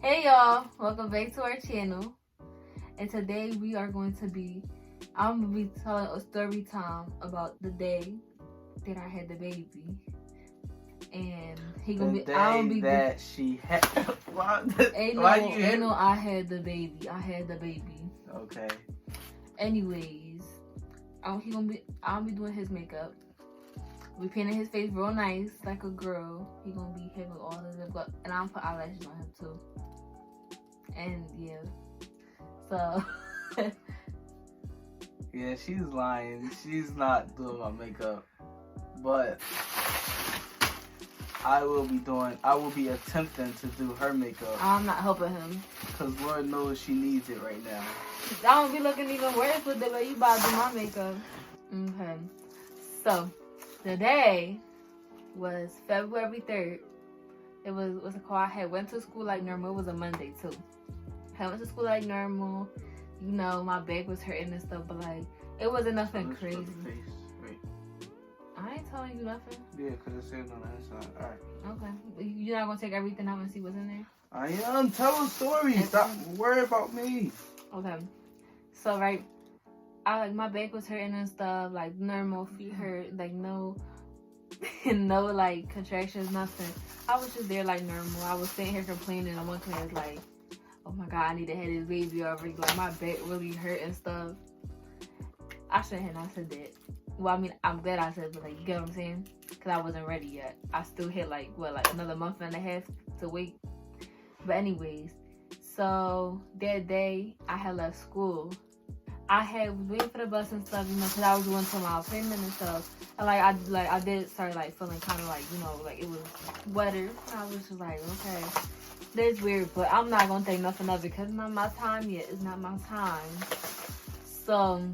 Hey y'all, welcome back to our channel. And today I'm going to be telling a story time about the day that I had the baby. And he gonna the be day I'll be that she had ain't no I had the baby. I had the baby. Okay. Anyways, I'll be doing his makeup. We painting his face real nice, like a girl. He gonna be having all the lip gloss, and I'm put eyelashes on him too. And yeah, so Yeah, she's lying. She's not doing my makeup, but I will be attempting to do her makeup. I'm not helping him. Cause Lord knows she needs it right now. I don't be looking even worse with the way you about to do my makeup. Okay, so today was February 3rd. It was what's it called? I had went to school like normal. It was a Monday too. I went to school like normal. You know, my back was hurting and stuff, but like it wasn't nothing crazy. Wait. I ain't telling you nothing. Yeah, cause it says on the inside. All right. Okay, you're not gonna take everything out and see what's in there. I am. Tell a story. Stop worrying about me. Okay, so right, I like my back was hurting and stuff, like normal feet hurt, like no like contractions, nothing. I was just there like normal. I was sitting here complaining, and one class like, oh my god, I need to have this baby already. Like my back really hurt and stuff. I shouldn't have not said that. Well, I mean, I'm glad I said it, but like, you get what I'm saying? Because I wasn't ready yet. I still had like another month and a half to wait. But anyways, so that day I had left school. I was waiting for the bus and stuff, you know, because I was going to my appointment and stuff. And I did start like feeling kind of like, you know, like it was wetter. And I was just like, okay, that's weird, but I'm not gonna think nothing of it because it's not my time yet. It's not my time. So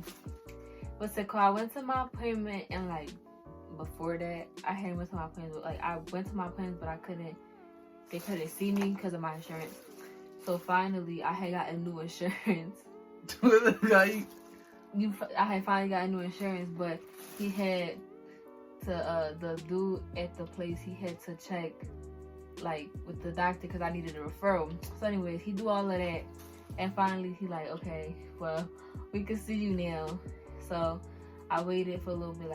what's it called? I went to my appointment, and like before that, I hadn't went to my appointment. Like I went to my appointment, but they couldn't see me because of my insurance. So finally, I had got a new insurance. I had finally got a new insurance, but he had to the dude at the place, he had to check like with the doctor because I needed a referral. So anyways, he do all of that, and finally he like, okay, well, we can see you now. So I waited for a little bit,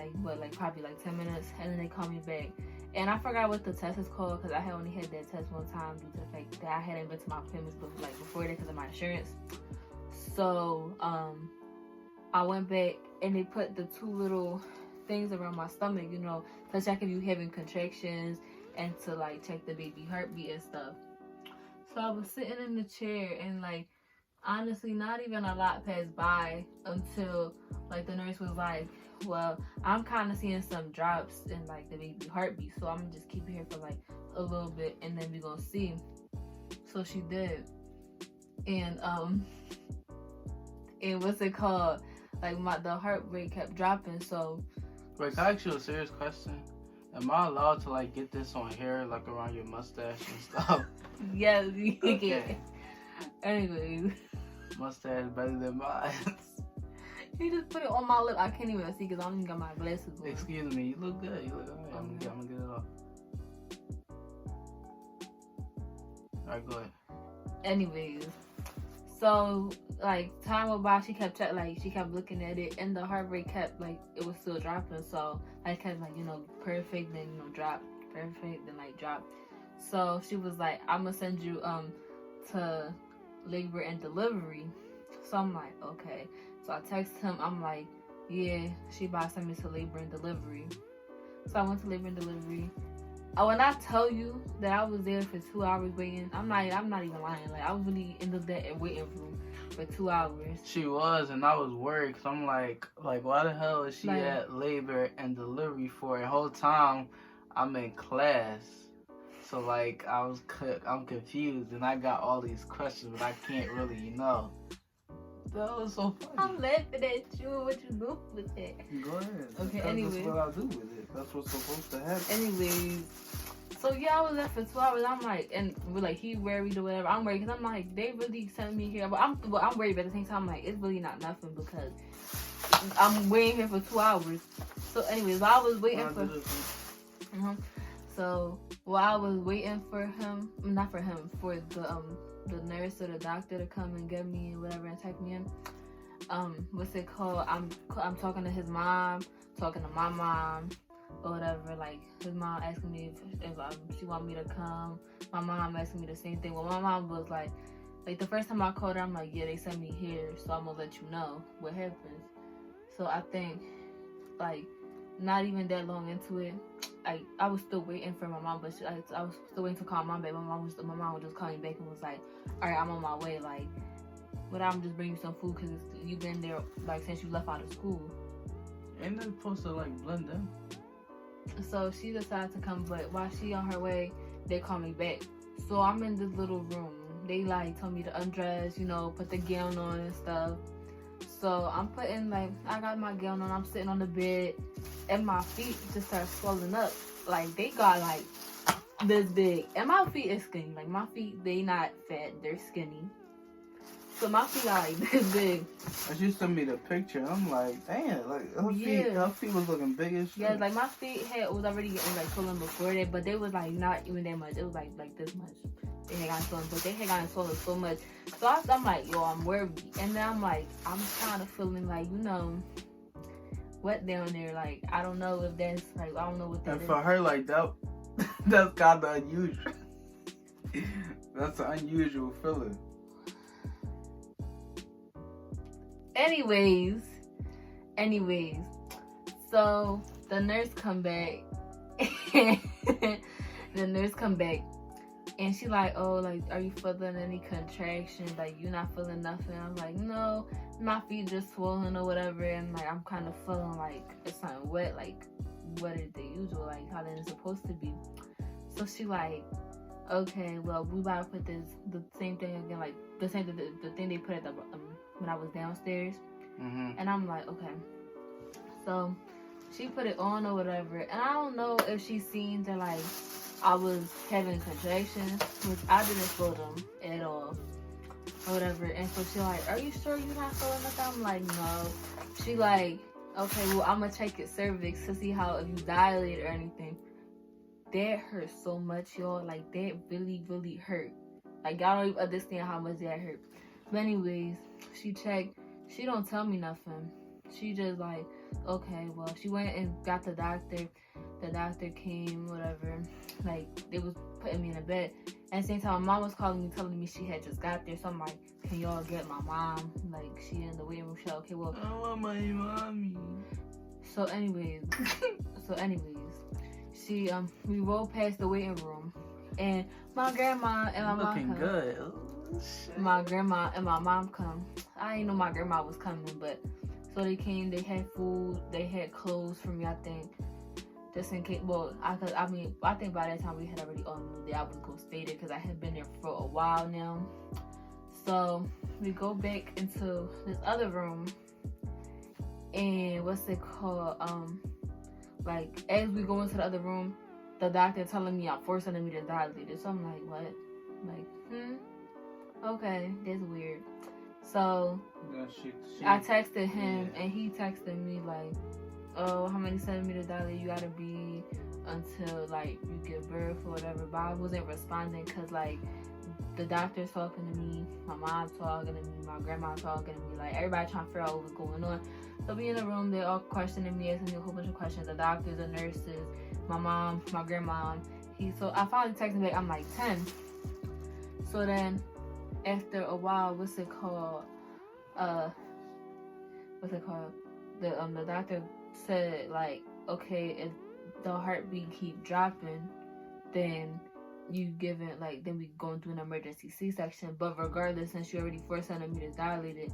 probably 10 minutes, and then they called me back. And I forgot what the test is called because I had only had that test one time due to the fact that I hadn't been to my appointments before that because of my insurance. So I went back, and they put the two little things around my stomach, you know, to check if you having contractions and to like check the baby heartbeat and stuff. So I was sitting in the chair, and like honestly, not even a lot passed by until like the nurse was like, well, I'm kind of seeing some drops in like the baby heartbeat, so I'm gonna just keep it here for like a little bit, and then we gonna see. So she did, and what's it called? Like the heart rate kept dropping. So wait, can I ask you a serious question? Am I allowed to like get this on hair, like around your mustache and stuff? Yes, you okay. can. Anyways, mustache better than mine. You just put it on my lip. I can't even see because I don't even got my glasses on. Excuse me, you look good. You look alright. I'm gonna get it off. Alright, go ahead. Anyways, so like time went by, she kept looking at it, and the heart rate kept it was still dropping. So I kept perfect, then drop, perfect, then drop. So she was like, I'm gonna send you to labor and delivery. So I'm like, okay. So I text him, I'm like, yeah, she about to send me to labor and delivery. So I went to labor and delivery. When I tell you that I was there for 2 hours waiting, I'm not even lying. Like I was really in the waiting room for 2 hours. She was, and I was worried because I'm like, why the hell is she at labor and delivery for? The whole time I'm in class. So I'm confused, and I got all these questions, but I can't really, That was so funny. I'm laughing at you and what you do with it. Go ahead. Okay, anyways. That's what I do with it. That's what's supposed to happen. Anyways, so yeah, I was there for 2 hours. I'm like, and we're like, he worried or whatever. I'm worried because I'm like, they really sent me here. But I'm worried, but at the same time, I'm like, it's really not nothing because I'm waiting here for 2 hours. So anyways, while I was waiting for... So while I was waiting for him, not for him, for the nurse or the doctor to come and get me and whatever and take me in. What's it called? I'm talking to his mom, talking to my mom, or whatever. Like his mom asking me if she want me to come. My mom asking me the same thing. Well, my mom was like the first time I called her, I'm like, yeah, they sent me here, so I'm gonna let you know what happens. So I think like not even that long into it, I was still waiting for my mom, but I was still waiting to call my mom back. My mom would just call me back and was like, all right, I'm on my way. Like, but I'm just bringing you some food because you've been there like since you left out of school. Ain't they supposed to like blend in? So she decided to come, but while she on her way, they call me back. So I'm in this little room. They like told me to undress, put the gown on and stuff. So I'm putting I got my gown on. I'm sitting on the bed, and my feet just start swelling up. Like they got like this big, and my feet is skinny. Like my feet, they not fat, they're skinny. So my feet got like this big. As you sent me the picture, I'm like, damn, like her feet was looking big as shit. Yeah, like my feet was already getting like swollen before that, but they was like not even that much. It was like this much. They had gotten swollen, but they had gotten swollen so much. So I'm like, yo, I'm worried. And then I'm like, I'm kind of feeling like, wet down there. Like, I don't know if that's like, I don't know what that is. And for her, like that, that's kind of unusual. That's an unusual feeling. Anyways, so the nurse come back. And she like, oh, like, are you feeling any contraction? Like, you not feeling nothing? I'm like, no, my feet just swollen or whatever. And like, I'm kind of feeling like it's something wet, like wetter than usual, like how it's supposed to be. So she like, okay, well, we about to put the same thing again, like the thing they put at the when I was downstairs. Mm-hmm. And I'm like, okay. So she put it on or whatever, and I don't know if she seen that like I was having contractions, which I didn't feel them at all or whatever. And so she like, are you sure you're not feeling nothing? I'm like, no. She like, okay, well, I'm gonna check your cervix to see how if you dilate or anything. That hurt so much, y'all. Like that really, really hurt. Like y'all don't even understand how much that hurt. But anyways, she checked. She don't tell me nothing. She just like, okay, well, she went and got the doctor. The doctor came, whatever. Like, they was putting me in a bed. And at the same time, my mom was calling me, telling me she had just got there. So I'm like, can y'all get my mom? Like, she in the waiting room. She like, okay, well. I want my mommy. So anyways, she, we rolled past the waiting room. And my grandma and my mom looking come. good. Oh, shit. My grandma and my mom come. I didn't know my grandma was coming, but so they came. They had food. They had clothes for me, I think, just in case. Well, I think by that time we had already all knew that I was gonna stay there because I had been there for a while now. So we go back into this other room, and what's it called? Like as we go into the other room, the doctor telling me I'm forcing me to dilate it. So I'm like, what? Like, okay, that's weird. So Yeah, I texted him, and he texted me like, oh, how many centimeters dilate you gotta be until like you give birth or whatever. But I wasn't responding because like the doctor's talking to me, my mom's talking to me, my grandma talking to me, like everybody trying to figure out what was going on. So we in the room, they're all questioning me, asking me a whole bunch of questions. The doctors, the nurses, my mom, my grandma. So I finally texted back. I'm like 10. So then after a while, what's it called? The doctor said like, okay, if the heartbeat keep dropping, then you then we going through an emergency C-section. But regardless, since you're already 4 centimeters dilated,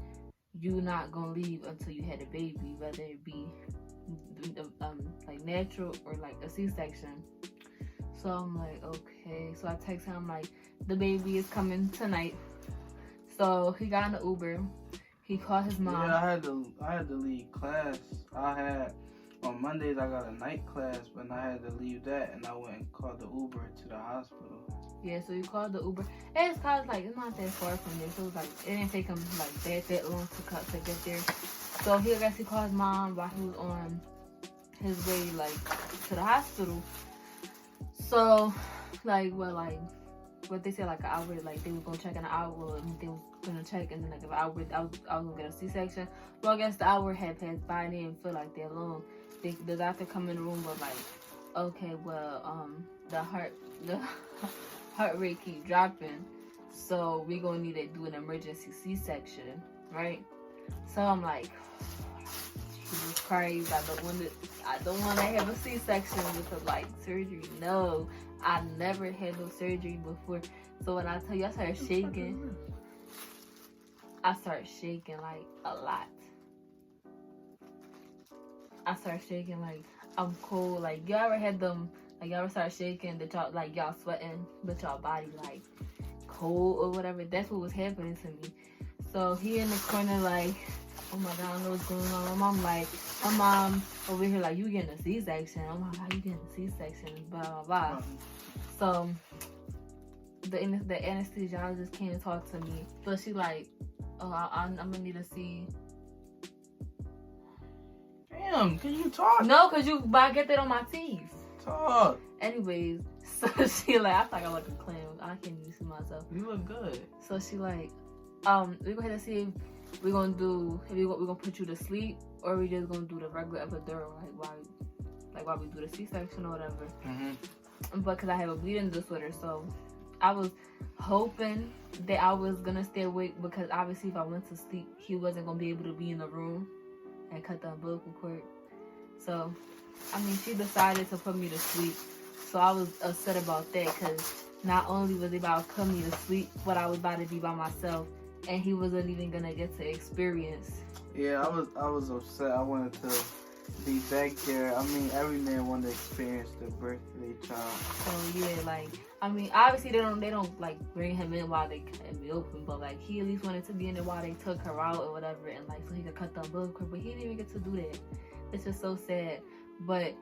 you're not gonna leave until you had a baby, whether it be like natural or like a C-section. So I'm like, okay. So I text him like, the baby is coming tonight. So he got in the Uber. He called his mom. Yeah, I had to leave class. On Mondays I got a night class, but I had to leave that, and I went and called the Uber to the hospital. Yeah, so he called the Uber. And it's cause like it's not that far from there, so it was like it didn't take him like that long to get there. So I guess he called his mom while he was on his way like to the hospital. So like but they said like an hour, like they was gonna check in an hour, and they was gonna check, and then like an hour, I was gonna get a C-section. Well, I guess the hour had passed by, and they didn't feel like that long. The doctor come in the room was like, okay, well, the heart rate keep dropping, so we gonna need to do an emergency C-section, right? So I'm like, Jesus Christ, I don't want to have a C-section with a like surgery. No, I never had no surgery before. So when I tell you I started shaking like a lot. I started shaking like I'm cold. Like y'all ever had them? Like y'all ever start shaking that y'all like y'all sweating, but y'all body like cold or whatever. That's what was happening to me. So he in the corner like, oh my God, I don't know what's going on. My mom over here like, you getting a C-section. Oh my God, you getting a C-section. Blah blah blah. So the anesthesiologist came and talked to me. So she like, oh, I'm gonna need to see. Damn, can you talk? No, cause I get that on my teeth. Talk. Anyways, so she like, I thought I look a clown. I can't even see myself. You look good. So she like, we go ahead and see if we're gonna put you to sleep, or we just gonna do the regular epidural, while we do the C-section or whatever. But cause I have a bleeding disorder, so I was hoping that I was gonna stay awake, because obviously if I went to sleep, he wasn't gonna be able to be in the room and cut the umbilical cord. So, I mean, she decided to put me to sleep. So I was upset about that, because not only was he about to put me to sleep, but I was about to be by myself, and he wasn't even gonna get to experience. Yeah, I was upset. I wanted to be back there. I mean, every man wanted to experience the birth of their child. So yeah, like, I mean, obviously they don't like bring him in while they can be open, but like he at least wanted to be in there while they took her out or whatever, and like so he could cut the umbilical cord, but he didn't even get to do that. It's just so sad. But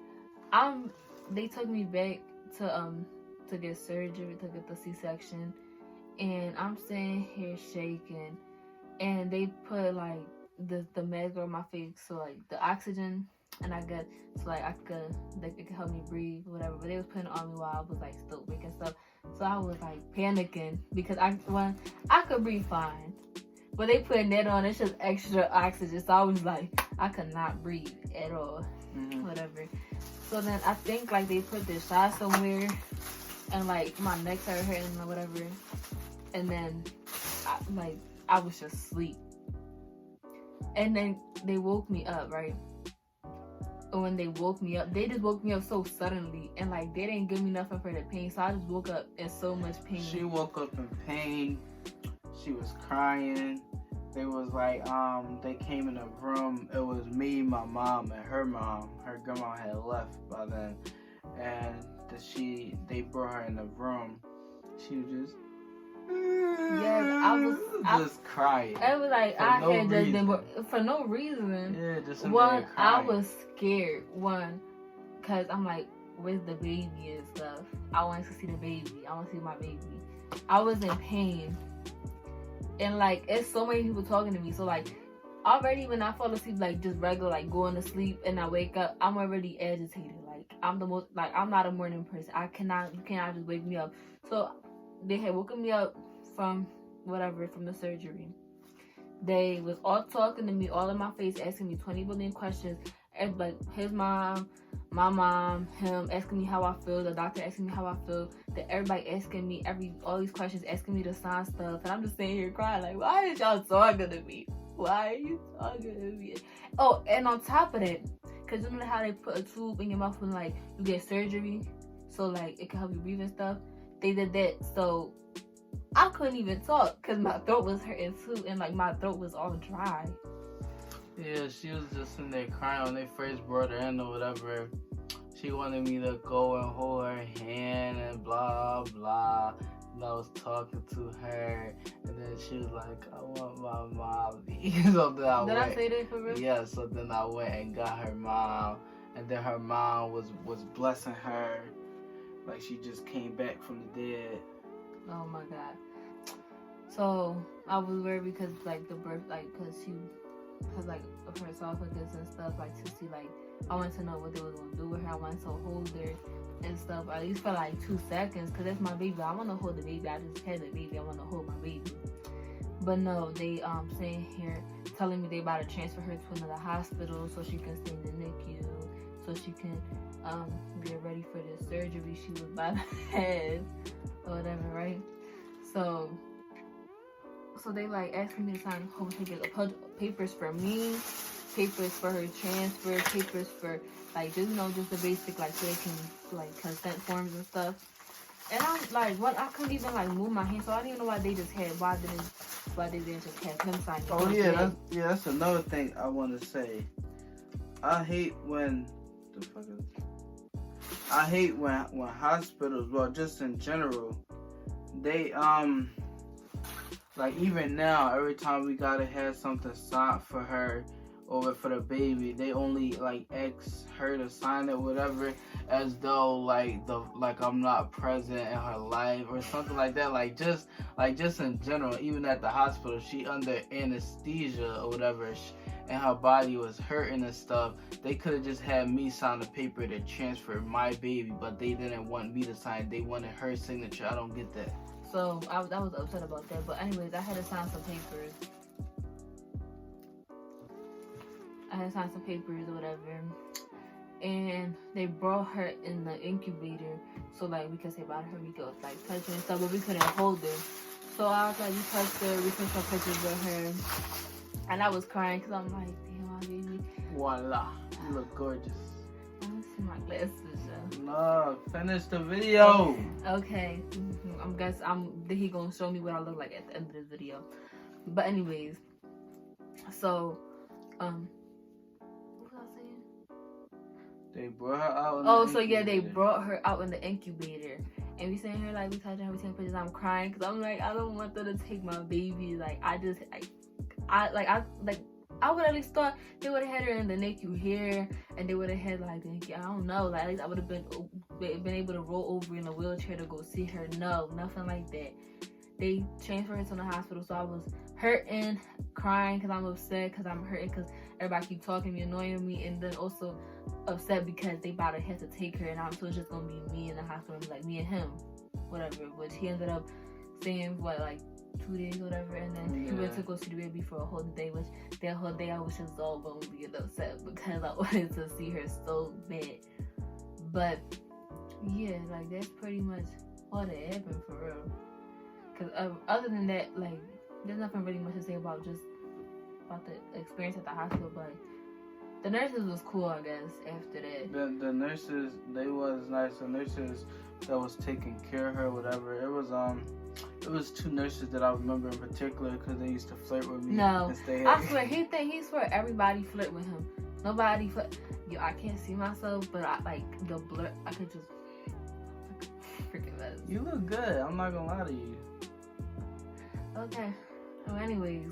they took me back to get surgery, to get the C-section, and I'm sitting here shaking, and they put like the mask over my face, so like the oxygen, and it could help me breathe, whatever. But they was putting it on me while I was like still awake and stuff. So I was like panicking, because I could breathe fine, but they putting that on, it's just extra oxygen. So I was like, I could not breathe at all, whatever. So then I think like they put this shot somewhere, and like my neck started hurting or whatever, and then I was just asleep. And then they woke me up, right? And when they woke me up, they just woke me up so suddenly, and like they didn't give me nothing for the pain, so I just woke up in so much pain. She woke up in pain. She was crying. They was like, they came in the room. It was me, my mom, and her mom. Her grandma had left by then, and they brought her in the room. She was just. Yeah, I was crying. It was like I had just been for no reason. Yeah, just one. I was scared. One, cause I'm like, where's the baby and stuff? I wanted to see the baby. I want to see my baby. I was in pain, and like it's so many people talking to me. So like already when I fall asleep, like just regular, like going to sleep, and I wake up, I'm already agitated. Like I'm not a morning person. You cannot just wake me up. So they had woken me up from the surgery. They was all talking to me, all in my face, asking me 20 billion questions. And like his mom, my mom, him asking me how I feel, the doctor asking me how I feel, everybody asking me all these questions, asking me to sign stuff, and I'm just sitting here crying like, why is y'all talking to me? Why are you talking to me? Oh, and on top of that, cause you know how they put a tube in your mouth when like you get surgery, so like it can help you breathe and stuff. They did that, so I couldn't even talk because my throat was hurting too, and like my throat was all dry. Yeah, she was just in there crying when they first brought her in or whatever. She wanted me to go and hold her hand and blah blah. And I was talking to her, and then she was like, "I want my mommy." So then I say that for real? Yeah. So then I went and got her mom, and then her mom was blessing her, like she just came back from the dead. Oh my God. So I was worried because like the birth, like because like of her esophagus and stuff, like to see like I wanted to know what they was gonna do with her. I wanted to hold her and stuff, at least for like 2 seconds, because that's my baby. I want to hold the baby. I just had the baby. I want to hold my baby. But no, they saying here, telling me they about to transfer her to another hospital so she can stay in the NICU, so she can get ready for the surgery she was about to have or whatever, right? So they like asking me to sign a whole papers for me, papers for her transfer, papers for like just just the basic, like so they can like consent forms and stuff. And I'm like, what? I couldn't even like move my hand, so I didn't even know why they just had. Why they didn't just have him sign? Oh yeah, that's another thing I want to say. I hate when hospitals, well, just in general, they like even now, every time we gotta have something signed for her or for the baby, they only like ask her to sign it, whatever, as though like I'm not present in her life or something like that. Like just in general, even at the hospital, she under anesthesia or whatever, and her body was hurting and stuff. They could have just had me sign the paper to transfer my baby, but they didn't want me to sign. They wanted her signature. I don't get that. So I was upset about that. But anyways, I had to sign some papers. Or whatever. And they brought her in the incubator. So like we could say about her, we could like touch her and stuff, but we couldn't hold her. So I was like, we touched her, we took some pictures of her. And I was crying because I'm like, damn, my baby. Voila. You look gorgeous. I don't see my glasses. No, finish the video. Okay. He gonna show me what I look like at the end of this video. But anyways, so what was I saying? They brought her out. They brought her out in the incubator, and we sitting here like we touching her, we taking pictures. I'm crying because I'm like, I don't want them to take my baby. Like I would at least thought they would have had her in the NICU here, and they would have had like I don't know, like at least I would have been able to roll over in a wheelchair to go see her. No, nothing like that. They transferred her to the hospital, so I was hurting, crying because I'm upset, because I'm hurting because everybody keep talking to me, annoying me, and then also upset because they about to have to take her, and so it's just gonna be me in the hospital, like me and him, whatever. Which he ended up staying like 2 days, whatever, and then he went to go see the baby for a whole day, which that whole day I was just all bummed being upset because I wanted to see her so bad. But yeah, like that's pretty much all that happened for real. Cause other than that, like there's nothing really much to say about the experience at the hospital. But the nurses was cool, I guess. After that, the nurses, they was nice. The nurses that was taking care of her, whatever. It was 2 nurses that I remember in particular because they used to flirt with me. No, I swear he swear everybody flirt with him. Nobody flirt. Yo, I can't see myself, but I like the blur. I could just freaking mess. You look good. I'm not gonna lie to you. Okay. Well, anyways,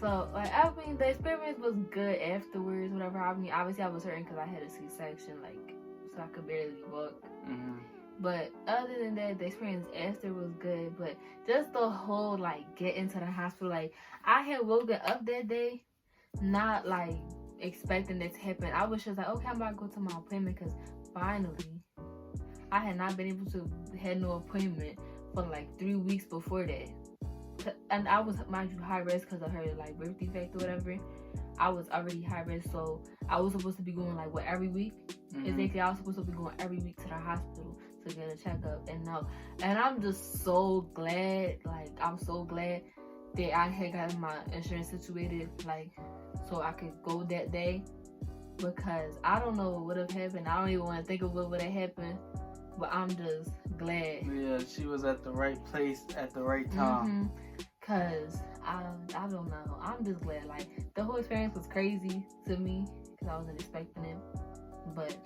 so like I mean, the experience was good afterwards. Whatever. I mean, obviously I was hurting because I had a C-section, like so I could barely walk. Mm-hmm. But other than that, the experience after was good. But just the whole like get into the hospital, like I had woken up that day, not like expecting that to happen. I was just like, okay, I'm about to go to my appointment because finally, I had not been able to have no appointment for like 3 weeks before that. And I was, mind you, high risk because of her like birth defect or whatever. I was already high risk, so I was supposed to be going like every week. Mm-hmm. Exactly, I was supposed to be going every week to the hospital to get a checkup, and no, and I'm just so glad. Like I'm so glad that I had gotten my insurance situated, like so I could go that day, because I don't know what would have happened. I don't even want to think of what would have happened. But I'm just glad. Yeah, she was at the right place at the right time. Cause I don't know. I'm just glad. Like the whole experience was crazy to me because I wasn't expecting it. But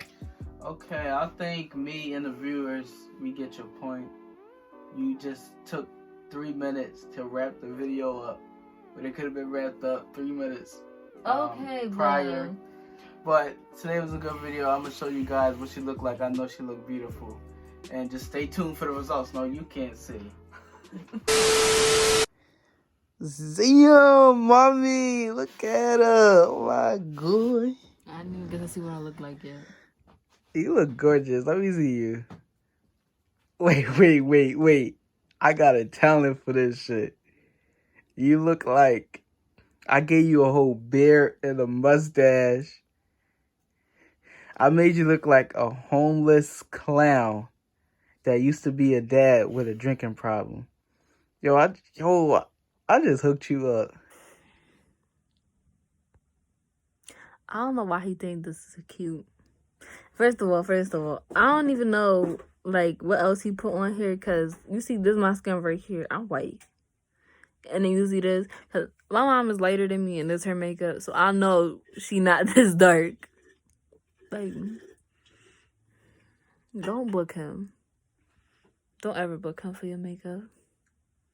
okay, I think me and the viewers, we get your point. You just took 3 minutes to wrap the video up, but it could have been wrapped up 3 minutes prior. But today was a good video. I'm going to show you guys what she looked like. I know she looked beautiful. And just stay tuned for the results. No, you can't see. Damn, mommy, look at her. Oh my god. I didn't even get to see what I look like yet. You look gorgeous. Let me see you. Wait. I got a talent for this shit. You look like I gave you a whole beard and a mustache. I made you look like a homeless clown that used to be a dad with a drinking problem. I just hooked you up. I don't know why he think this is cute. First of all, I don't even know like what else he put on here, because you see this my skin right here. I'm white. And then you see this, because my mom is lighter than me and this her makeup, so I know she not this dark. Like, don't book him. Don't ever book him for your makeup.